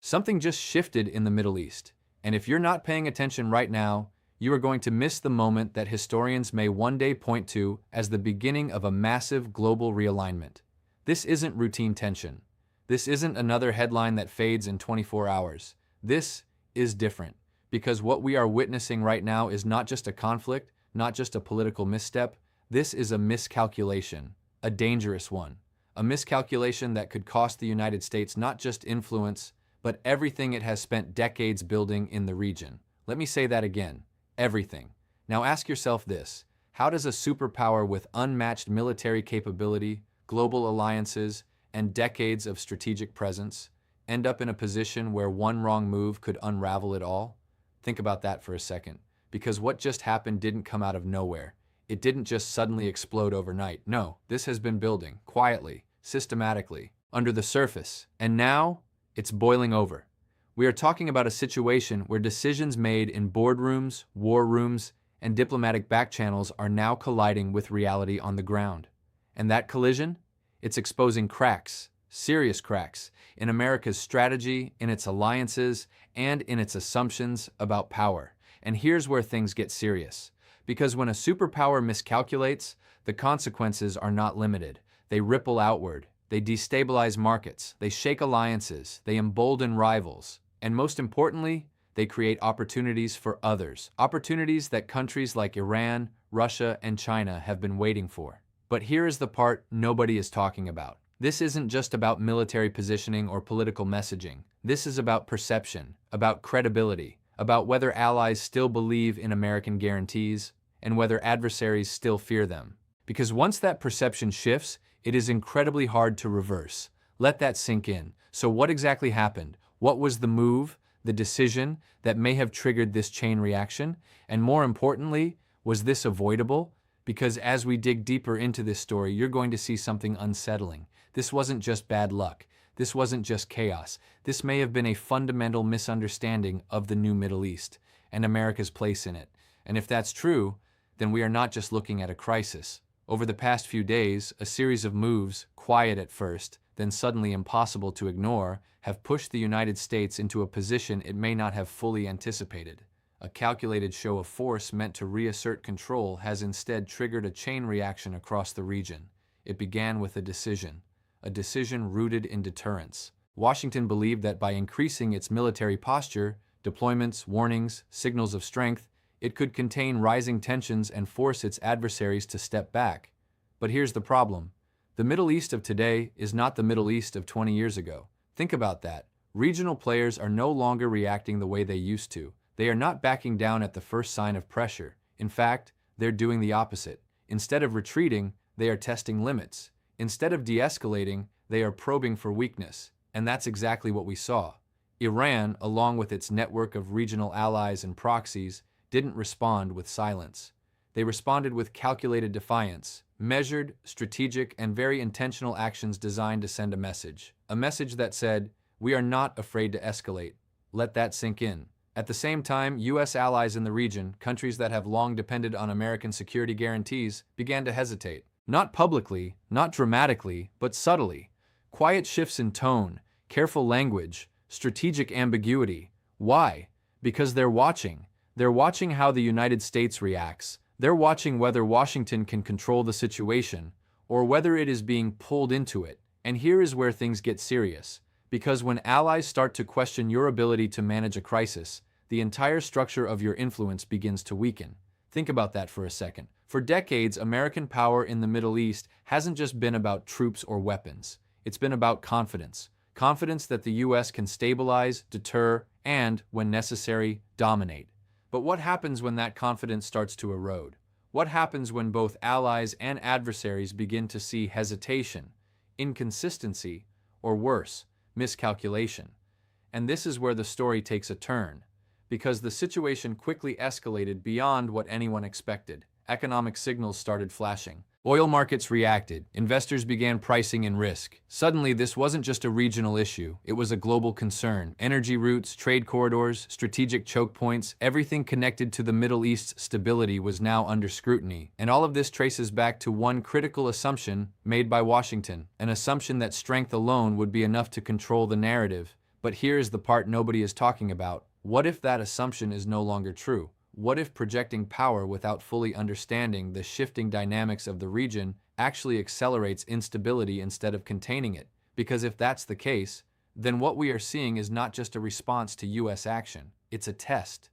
Something just shifted in the Middle East, and if you're not paying attention right now, you are going to miss the moment that historians may one day point to as the beginning of a massive global realignment. This isn't routine tension. This isn't another headline that fades in 24 hours. This is different, because what we are witnessing right now is not just a conflict, not just a political misstep. This is a miscalculation, a dangerous one. A miscalculation that could cost the United States not just influence, but everything it has spent decades building in the region. Let me say that again. Everything. Now ask yourself this: how does a superpower with unmatched military capability, global alliances, and decades of strategic presence end up in a position where one wrong move could unravel it all? Think about that for a second, because what just happened didn't come out of nowhere. It didn't just suddenly explode overnight. No, this has been building, quietly, systematically, under the surface, and now it's boiling over. We are talking about a situation where decisions made in boardrooms, war rooms, and diplomatic backchannels are now colliding with reality on the ground. And that collision? It's exposing cracks, serious cracks, in America's strategy, in its alliances, and in its assumptions about power. And here's where things get serious. Because when a superpower miscalculates, the consequences are not limited. They ripple outward. They destabilize markets, they shake alliances, they embolden rivals, and most importantly, they create opportunities for others, opportunities that countries like Iran, Russia, and China have been waiting for. But here is the part nobody is talking about. This isn't just about military positioning or political messaging. This is about perception, about credibility, about whether allies still believe in American guarantees, and whether adversaries still fear them. Because once that perception shifts, it is incredibly hard to reverse. Let that sink in. So what exactly happened? What was the move, the decision that may have triggered this chain reaction? And more importantly, was this avoidable? Because as we dig deeper into this story, you're going to see something unsettling. This wasn't just bad luck. This wasn't just chaos. This may have been a fundamental misunderstanding of the new Middle East and America's place in it. And if that's true, then we are not just looking at a crisis. Over the past few days, a series of moves, quiet at first, then suddenly impossible to ignore, have pushed the United States into a position it may not have fully anticipated. A calculated show of force meant to reassert control has instead triggered a chain reaction across the region. It began with a decision rooted in deterrence. Washington believed that by increasing its military posture, deployments, warnings, signals of strength, it could contain rising tensions and force its adversaries to step back. But here's the problem. The Middle East of today is not the Middle East of 20 years ago. Think about that. Regional players are no longer reacting the way they used to. They are not backing down at the first sign of pressure. In fact, they're doing the opposite. Instead of retreating, they are testing limits. Instead of de-escalating, they are probing for weakness. And that's exactly what we saw. Iran, along with its network of regional allies and proxies, didn't respond with silence. They responded with calculated defiance, measured, strategic, and very intentional actions designed to send a message that said, "We are not afraid to escalate." Let that sink in. At the same time, U.S. allies in the region, countries that have long depended on American security guarantees, began to hesitate. Not publicly, not dramatically, but subtly. Quiet shifts in tone, careful language, strategic ambiguity. Why? Because they're watching. They're watching how the United States reacts. They're watching whether Washington can control the situation, or whether it is being pulled into it. And here is where things get serious. Because when allies start to question your ability to manage a crisis, the entire structure of your influence begins to weaken. Think about that for a second. For decades, American power in the Middle East hasn't just been about troops or weapons. It's been about confidence. Confidence that the U.S. can stabilize, deter, and, when necessary, dominate. But what happens when that confidence starts to erode? What happens when both allies and adversaries begin to see hesitation, inconsistency, or worse, miscalculation? And this is where the story takes a turn, because the situation quickly escalated beyond what anyone expected. Economic signals started flashing. Oil markets reacted. Investors began pricing in risk. Suddenly, this wasn't just a regional issue. It was a global concern. Energy routes, trade corridors, strategic choke points, everything connected to the Middle East's stability was now under scrutiny. And all of this traces back to one critical assumption made by Washington, an assumption that strength alone would be enough to control the narrative. But here's the part nobody is talking about. What if that assumption is no longer true? What if projecting power without fully understanding the shifting dynamics of the region actually accelerates instability instead of containing it? Because if that's the case, then what we are seeing is not just a response to US action. It's a test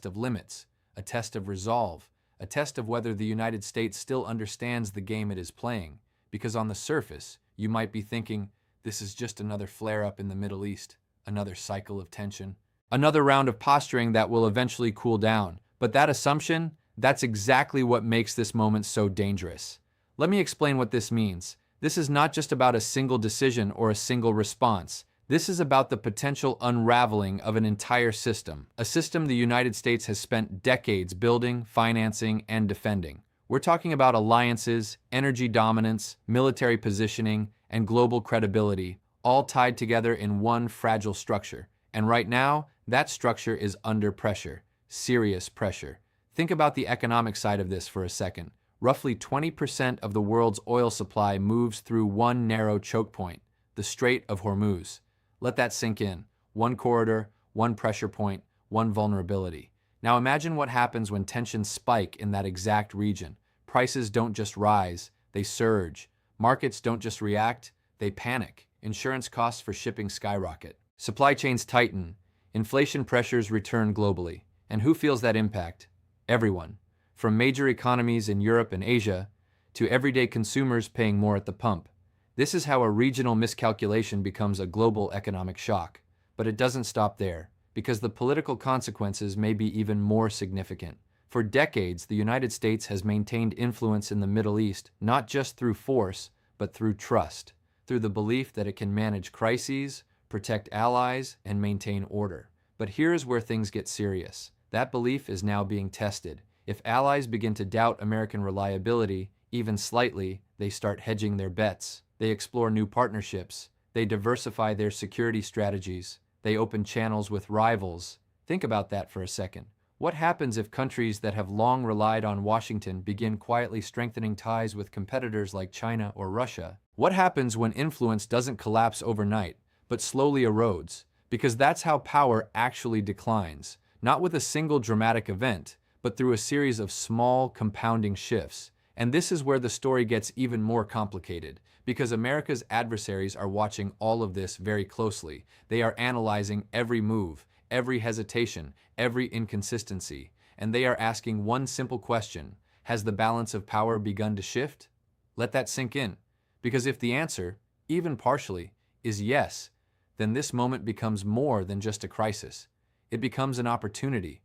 of limits, a test of resolve, a test of whether the United States still understands the game it is playing. Because on the surface, you might be thinking, this is just another flare-up in the Middle East, another cycle of tension, another round of posturing that will eventually cool down. But that assumption, that's exactly what makes this moment so dangerous. Let me explain what this means. This is not just about a single decision or a single response. This is about the potential unraveling of an entire system, a system the United States has spent decades building, financing, and defending. We're talking about alliances, energy dominance, military positioning, and global credibility, all tied together in one fragile structure. And right now, that structure is under pressure, serious pressure. Think about the economic side of this for a second. Roughly 20% of the world's oil supply moves through one narrow choke point, the Strait of Hormuz. Let that sink in. One corridor, one pressure point, one vulnerability. Now imagine what happens when tensions spike in that exact region. Prices don't just rise, they surge. Markets don't just react, they panic. Insurance costs for shipping skyrocket. Supply chains tighten. Inflation pressures return globally. And who feels that impact? Everyone. From major economies in Europe and Asia to everyday consumers paying more at the pump. This is how a regional miscalculation becomes a global economic shock. But it doesn't stop there, because the political consequences may be even more significant. For decades, the United States has maintained influence in the Middle East, not just through force, but through trust, through the belief that it can manage crises, protect allies, and maintain order. But here's where things get serious. That belief is now being tested. If allies begin to doubt American reliability, even slightly, they start hedging their bets. They explore new partnerships. They diversify their security strategies. They open channels with rivals. Think about that for a second. What happens if countries that have long relied on Washington begin quietly strengthening ties with competitors like China or Russia? What happens when influence doesn't collapse overnight, but slowly erodes? Because that's how power actually declines, not with a single dramatic event, but through a series of small, compounding shifts. And this is where the story gets even more complicated, because America's adversaries are watching all of this very closely. They are analyzing every move, every hesitation, every inconsistency, and they are asking one simple question: has the balance of power begun to shift? Let that sink in, because if the answer, even partially, is yes, then this moment becomes more than just a crisis. It becomes an opportunity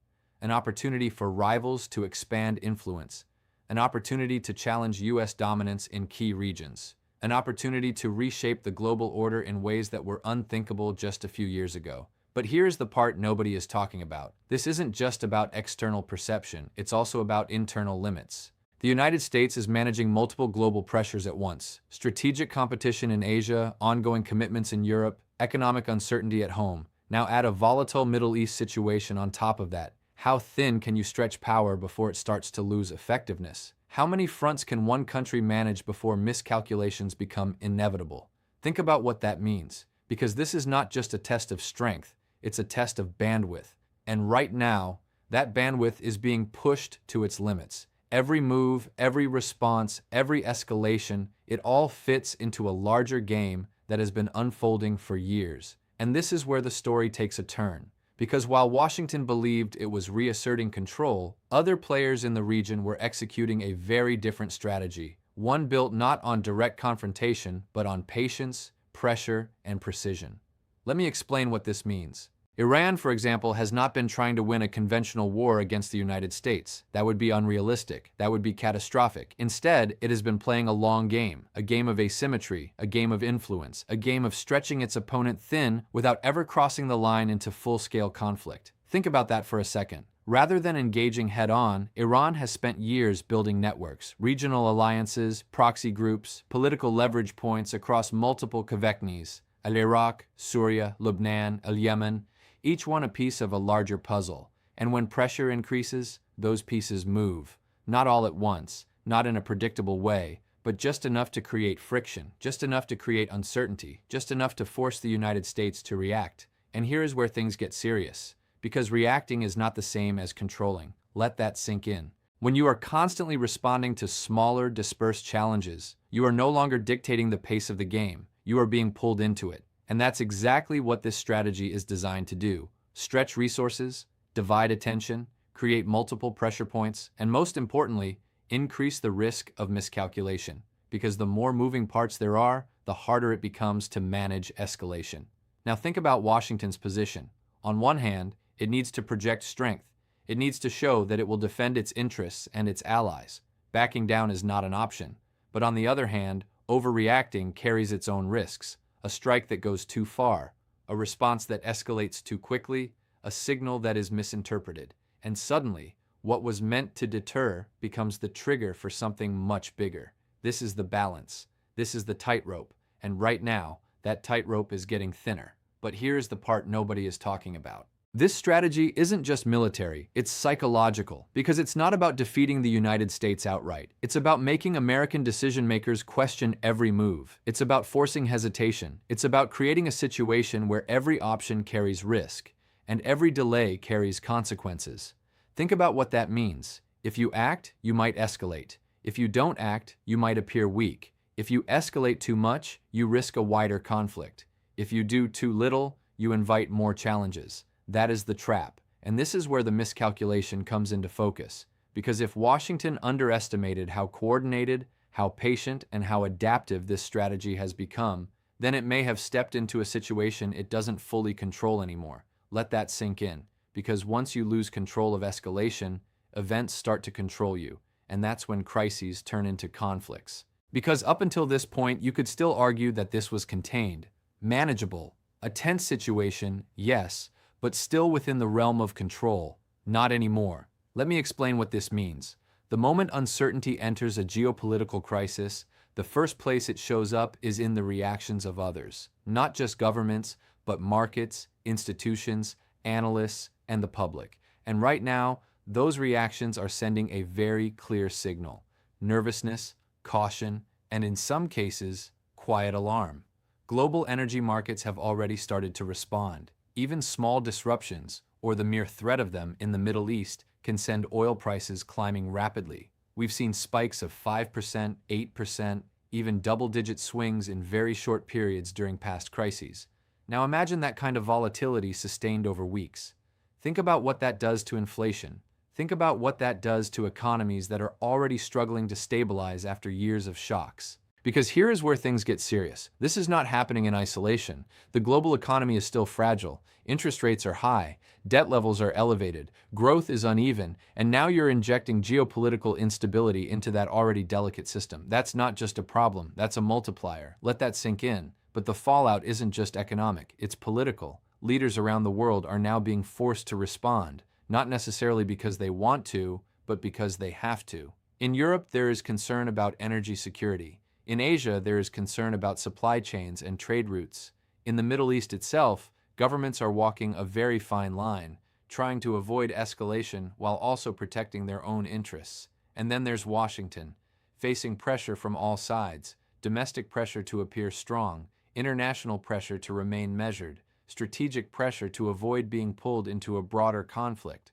for rivals to expand influence, an opportunity to challenge US dominance in key regions, an opportunity to reshape the global order in ways that were unthinkable just a few years ago. But here's the part nobody is talking about. This isn't just about external perception, it's also about internal limits. The United States is managing multiple global pressures at once: strategic competition in Asia, ongoing commitments in Europe, economic uncertainty at home. Now add a volatile Middle East situation on top of that. How thin can you stretch power before it starts to lose effectiveness? How many fronts can one country manage before miscalculations become inevitable? Think about what that means, because this is not just a test of strength, it's a test of bandwidth. And right now, that bandwidth is being pushed to its limits. Every move, every response, every escalation, it all fits into a larger game that has been unfolding for years. And this is where the story takes a turn. Because while Washington believed it was reasserting control, other players in the region were executing a very different strategy, one built not on direct confrontation, but on patience, pressure, and precision. Let me explain what this means. Iran, for example, has not been trying to win a conventional war against the United States. That would be unrealistic. That would be catastrophic. Instead, it has been playing a long game, a game of asymmetry, a game of influence, a game of stretching its opponent thin without ever crossing the line into full-scale conflict. Think about that for a second. Rather than engaging head-on, Iran has spent years building networks, regional alliances, proxy groups, political leverage points across multiple kaveknis: Iraq, Syria, Lebanon, Yemen, each one a piece of a larger puzzle. And when pressure increases, those pieces move. Not all at once, not in a predictable way, but just enough to create friction, just enough to create uncertainty, just enough to force the United States to react. And here is where things get serious, because reacting is not the same as controlling. Let that sink in. When you are constantly responding to smaller, dispersed challenges, you are no longer dictating the pace of the game, you are being pulled into it. And that's exactly what this strategy is designed to do. Stretch resources, divide attention, create multiple pressure points, and most importantly, increase the risk of miscalculation. Because the more moving parts there are, the harder it becomes to manage escalation. Now think about Washington's position. On one hand, it needs to project strength. It needs to show that it will defend its interests and its allies. Backing down is not an option. But on the other hand, overreacting carries its own risks. A strike that goes too far, a response that escalates too quickly, a signal that is misinterpreted. And suddenly, what was meant to deter becomes the trigger for something much bigger. This is the balance. This is the tightrope. And right now, that tightrope is getting thinner. But here's the part nobody is talking about. This strategy isn't just military, it's psychological, because it's not about defeating the United States outright. It's about making American decision-makers question every move. It's about forcing hesitation. It's about creating a situation where every option carries risk, and every delay carries consequences. Think about what that means. If you act, you might escalate. If you don't act, you might appear weak. If you escalate too much, you risk a wider conflict. If you do too little, you invite more challenges. That is the trap. And this is where the miscalculation comes into focus. Because if Washington underestimated how coordinated, how patient, and how adaptive this strategy has become, then it may have stepped into a situation it doesn't fully control anymore. Let that sink in. Because once you lose control of escalation, events start to control you. And that's when crises turn into conflicts. Because up until this point, you could still argue that this was contained, manageable, a tense situation, yes, but still within the realm of control. Not anymore. Let me explain what this means. The moment uncertainty enters a geopolitical crisis, the first place it shows up is in the reactions of others. Not just governments, but markets, institutions, analysts, and the public. And right now, those reactions are sending a very clear signal. Nervousness, caution, and in some cases, quiet alarm. Global energy markets have already started to respond. Even small disruptions, or the mere threat of them in the Middle East, can send oil prices climbing rapidly. We've seen spikes of 5%, 8%, even double-digit swings in very short periods during past crises. Now imagine that kind of volatility sustained over weeks. Think about what that does to inflation. Think about what that does to economies that are already struggling to stabilize after years of shocks. Because here is where things get serious. This is not happening in isolation. The global economy is still fragile. Interest rates are high. Debt levels are elevated. Growth is uneven. And now you're injecting geopolitical instability into that already delicate system. That's not just a problem. That's a multiplier. Let that sink in. But the fallout isn't just economic. It's political. Leaders around the world are now being forced to respond, not necessarily because they want to, but because they have to. In Europe, there is concern about energy security. In Asia, there is concern about supply chains and trade routes. In the Middle East itself, governments are walking a very fine line, trying to avoid escalation while also protecting their own interests. And then there's Washington, facing pressure from all sides, domestic pressure to appear strong, international pressure to remain measured, strategic pressure to avoid being pulled into a broader conflict.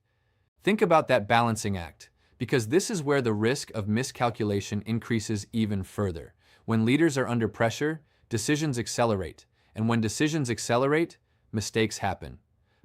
Think about that balancing act, because this is where the risk of miscalculation increases even further. When leaders are under pressure, decisions accelerate, and when decisions accelerate, mistakes happen.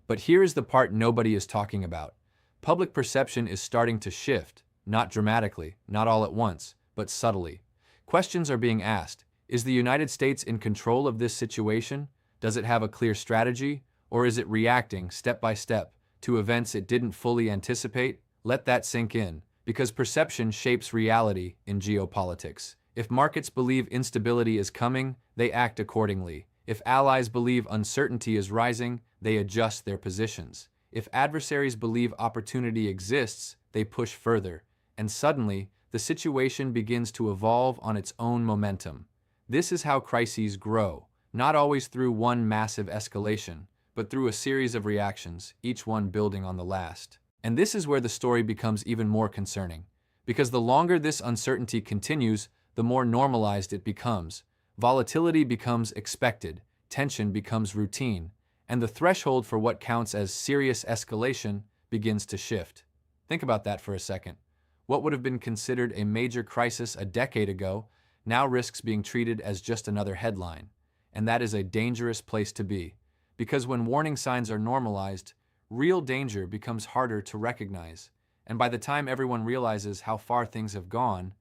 But here is the part nobody is talking about. Public perception is starting to shift, not dramatically, not all at once, but subtly. Questions are being asked. Is the United States in control of this situation? Does it have a clear strategy? Or is it reacting, step by step, to events it didn't fully anticipate? Let that sink in, because perception shapes reality in geopolitics. If markets believe instability is coming, they act accordingly. If allies believe uncertainty is rising, they adjust their positions. If adversaries believe opportunity exists, they push further. And suddenly, the situation begins to evolve on its own momentum. This is how crises grow, not always through one massive escalation, but through a series of reactions, each one building on the last. And this is where the story becomes even more concerning. Because the longer this uncertainty continues, the more normalized it becomes. Volatility becomes expected, tension becomes routine, and the threshold for what counts as serious escalation begins to shift. Think about that for a second. What would have been considered a major crisis a decade ago now risks being treated as just another headline. And that is a dangerous place to be, because when warning signs are normalized, real danger becomes harder to recognize. And by the time everyone realizes how far things have gone,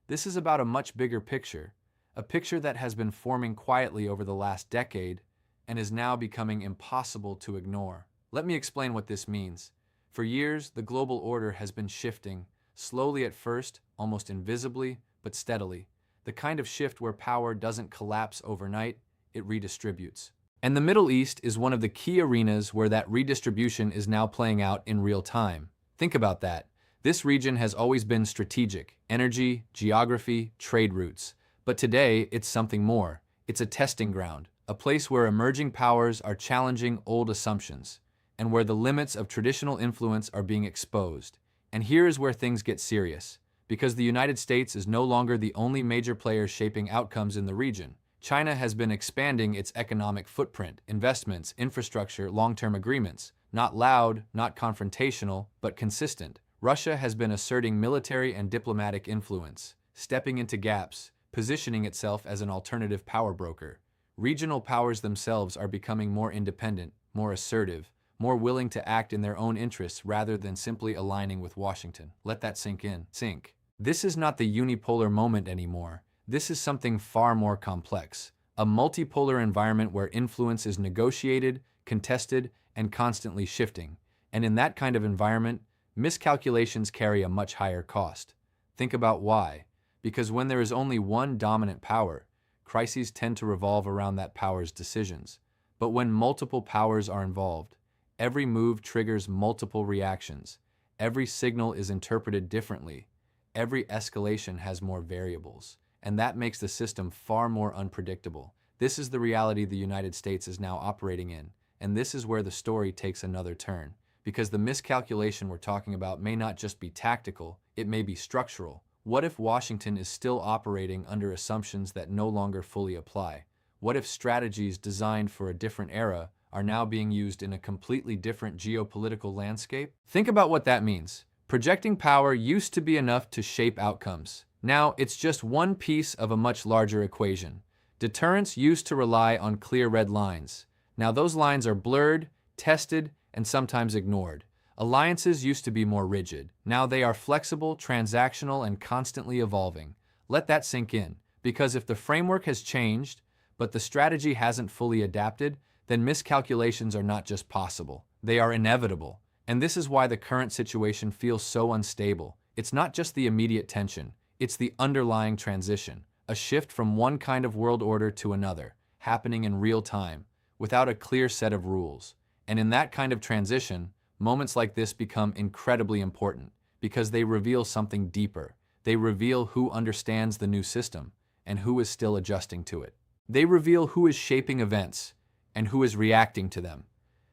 this is about a much bigger picture, a picture that has been forming quietly over the last decade and is now becoming impossible to ignore. Let me explain what this means. For years, the global order has been shifting, slowly at first, almost invisibly, but steadily. The kind of shift where power doesn't collapse overnight, it redistributes. And the Middle East is one of the key arenas where that redistribution is now playing out in real time. Think about that. This region has always been strategic: energy, geography, trade routes. But today, it's something more. It's a testing ground, a place where emerging powers are challenging old assumptions, and where the limits of traditional influence are being exposed. And here is where things get serious, because the United States is no longer the only major player shaping outcomes in the region. China has been expanding its economic footprint, investments, infrastructure, long-term agreements. Not loud, not confrontational, but consistent. Russia has been asserting military and diplomatic influence, stepping into gaps, positioning itself as an alternative power broker. Regional powers themselves are becoming more independent, more assertive, more willing to act in their own interests rather than simply aligning with Washington. Let that sink in. Sink. This is not the unipolar moment anymore. This is something far more complex. A multipolar environment where influence is negotiated, contested, and constantly shifting. And in that kind of environment, miscalculations carry a much higher cost. Think about why. Because when there is only one dominant power, crises tend to revolve around that power's decisions. But when multiple powers are involved, every move triggers multiple reactions. Every signal is interpreted differently. Every escalation has more variables. And that makes the system far more unpredictable. This is the reality the United States is now operating in. And this is where the story takes another turn. Because the miscalculation we're talking about may not just be tactical, it may be structural. What if Washington is still operating under assumptions that no longer fully apply? What if strategies designed for a different era are now being used in a completely different geopolitical landscape? Think about what that means. Projecting power used to be enough to shape outcomes. Now, it's just one piece of a much larger equation. Deterrence used to rely on clear red lines. Now those lines are blurred, tested, and sometimes ignored. Alliances used to be more rigid. Now they are flexible, transactional, and constantly evolving. Let that sink in, because if the framework has changed, but the strategy hasn't fully adapted, then miscalculations are not just possible. They are inevitable. And this is why the current situation feels so unstable. It's not just the immediate tension, it's the underlying transition, a shift from one kind of world order to another, happening in real time, without a clear set of rules. And in that kind of transition, moments like this become incredibly important, because they reveal something deeper. They reveal who understands the new system, and who is still adjusting to it. They reveal who is shaping events, and who is reacting to them.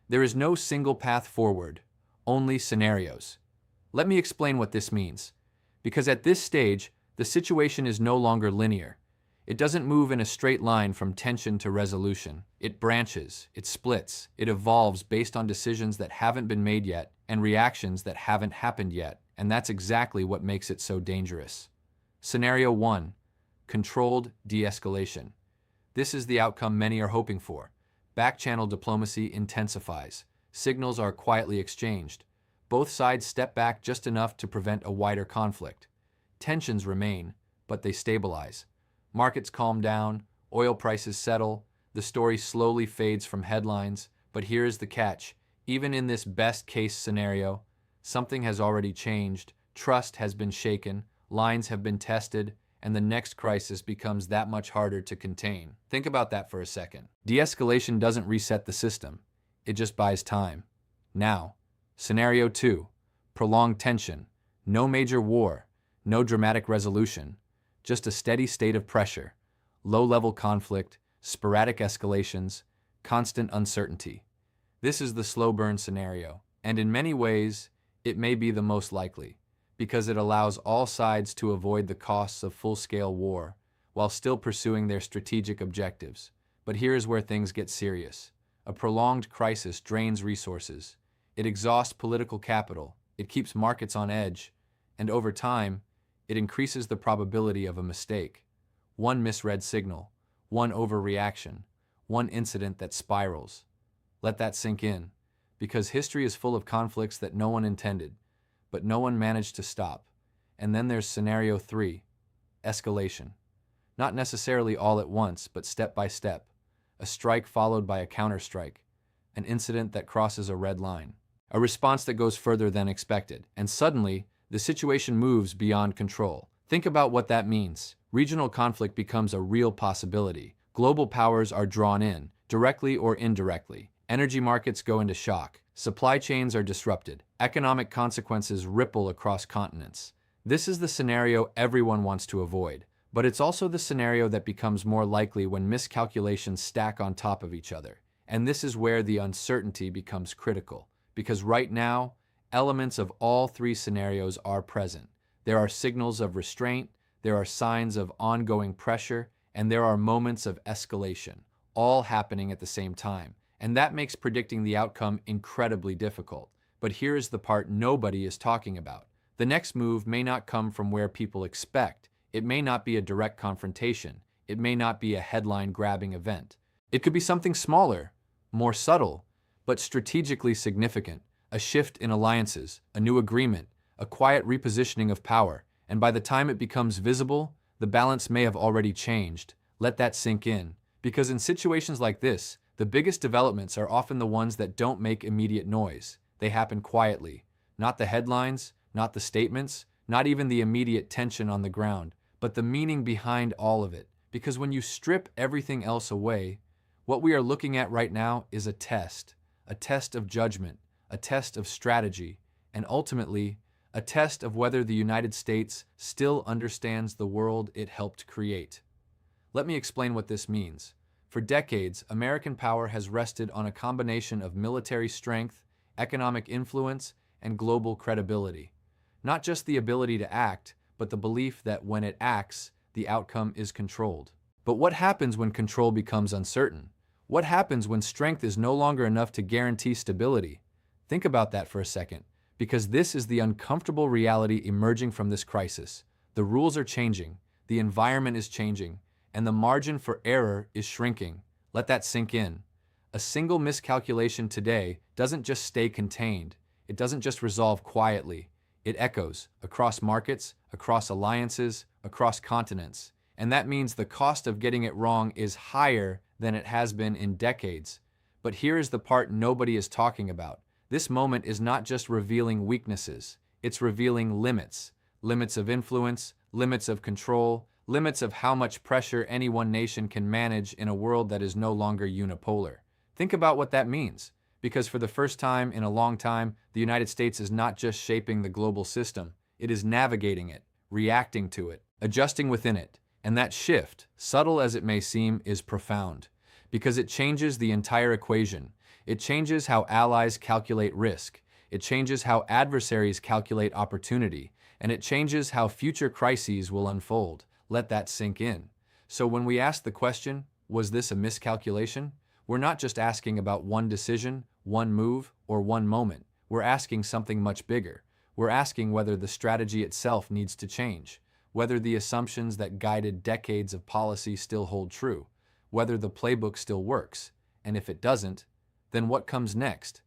There is no single path forward, only scenarios. Let me explain what this means. Because at this stage, the situation is no longer linear. It doesn't move in a straight line from tension to resolution. It branches, it splits, it evolves based on decisions that haven't been made yet and reactions that haven't happened yet. And that's exactly what makes it so dangerous. Scenario 1. Controlled de-escalation. This is the outcome many are hoping for. Back-channel diplomacy intensifies. Signals are quietly exchanged. Both sides step back just enough to prevent a wider conflict. Tensions remain, but they stabilize. Markets calm down, oil prices settle, the story slowly fades from headlines, but here is the catch. Even in this best-case scenario, something has already changed, trust has been shaken, lines have been tested, and the next crisis becomes that much harder to contain. Think about that for a second. De-escalation doesn't reset the system, it just buys time. Now, Scenario 2. Prolonged tension. No major war, no dramatic resolution, just a steady state of pressure, low-level conflict, sporadic escalations, constant uncertainty. This is the slow burn scenario, and in many ways, it may be the most likely, because it allows all sides to avoid the costs of full-scale war while still pursuing their strategic objectives. But here is where things get serious. A prolonged crisis drains resources. It exhausts political capital. It keeps markets on edge. And over time, it increases the probability of a mistake. One misread signal, one overreaction, one incident that spirals. Let that sink in, because history is full of conflicts that no one intended, but no one managed to stop. And then there's scenario 3, escalation. Not necessarily all at once, but step by step. A strike followed by a counterstrike. An incident that crosses a red line. A response that goes further than expected. And suddenly, the situation moves beyond control. Think about what that means. Regional conflict becomes a real possibility. Global powers are drawn in, directly or indirectly. Energy markets go into shock. Supply chains are disrupted. Economic consequences ripple across continents. This is the scenario everyone wants to avoid. But it's also the scenario that becomes more likely when miscalculations stack on top of each other. And this is where the uncertainty becomes critical. Because right now, elements of all 3 scenarios are present. There are signals of restraint, there are signs of ongoing pressure, and there are moments of escalation, all happening at the same time. And that makes predicting the outcome incredibly difficult. But here's the part nobody is talking about. The next move may not come from where people expect. It may not be a direct confrontation. It may not be a headline-grabbing event. It could be something smaller, more subtle, but strategically significant. A shift in alliances, a new agreement, a quiet repositioning of power. And by the time it becomes visible, the balance may have already changed. Let that sink in. Because in situations like this, the biggest developments are often the ones that don't make immediate noise. They happen quietly. Not the headlines, not the statements, not even the immediate tension on the ground, but the meaning behind all of it. Because when you strip everything else away, what we are looking at right now is a test of judgment, a test of strategy, and ultimately, a test of whether the United States still understands the world it helped create. Let me explain what this means. For decades, American power has rested on a combination of military strength, economic influence, and global credibility. Not just the ability to act, but the belief that when it acts, the outcome is controlled. But what happens when control becomes uncertain? What happens when strength is no longer enough to guarantee stability? Think about that for a second, because this is the uncomfortable reality emerging from this crisis. The rules are changing, the environment is changing, and the margin for error is shrinking. Let that sink in. A single miscalculation today doesn't just stay contained. It doesn't just resolve quietly. It echoes across markets, across alliances, across continents. And that means the cost of getting it wrong is higher than it has been in decades. But here is the part nobody is talking about. This moment is not just revealing weaknesses. It's revealing limits. Limits of influence, limits of control, limits of how much pressure any one nation can manage in a world that is no longer unipolar. Think about what that means. Because for the first time in a long time, the United States is not just shaping the global system. It is navigating it, reacting to it, adjusting within it. And that shift, subtle as it may seem, is profound. Because it changes the entire equation. It changes how allies calculate risk. It changes how adversaries calculate opportunity. And it changes how future crises will unfold. Let that sink in. So when we ask the question, was this a miscalculation? We're not just asking about one decision, one move, or one moment. We're asking something much bigger. We're asking whether the strategy itself needs to change, whether the assumptions that guided decades of policy still hold true, whether the playbook still works, and if it doesn't, then what comes next?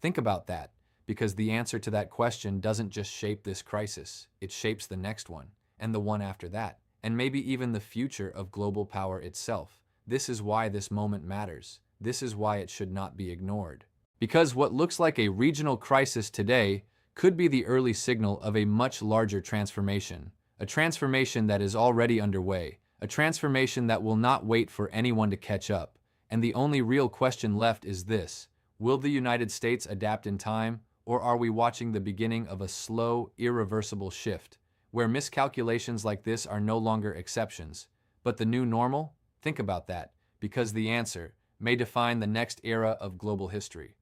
Think about that, because the answer to that question doesn't just shape this crisis, it shapes the next one, and the one after that, and maybe even the future of global power itself. This is why this moment matters. This is why it should not be ignored. Because what looks like a regional crisis today could be the early signal of a much larger transformation, a transformation that is already underway, a transformation that will not wait for anyone to catch up. And the only real question left is this: will the United States adapt in time, or are we watching the beginning of a slow, irreversible shift, where miscalculations like this are no longer exceptions, but the new normal? Think about that, because the answer may define the next era of global history.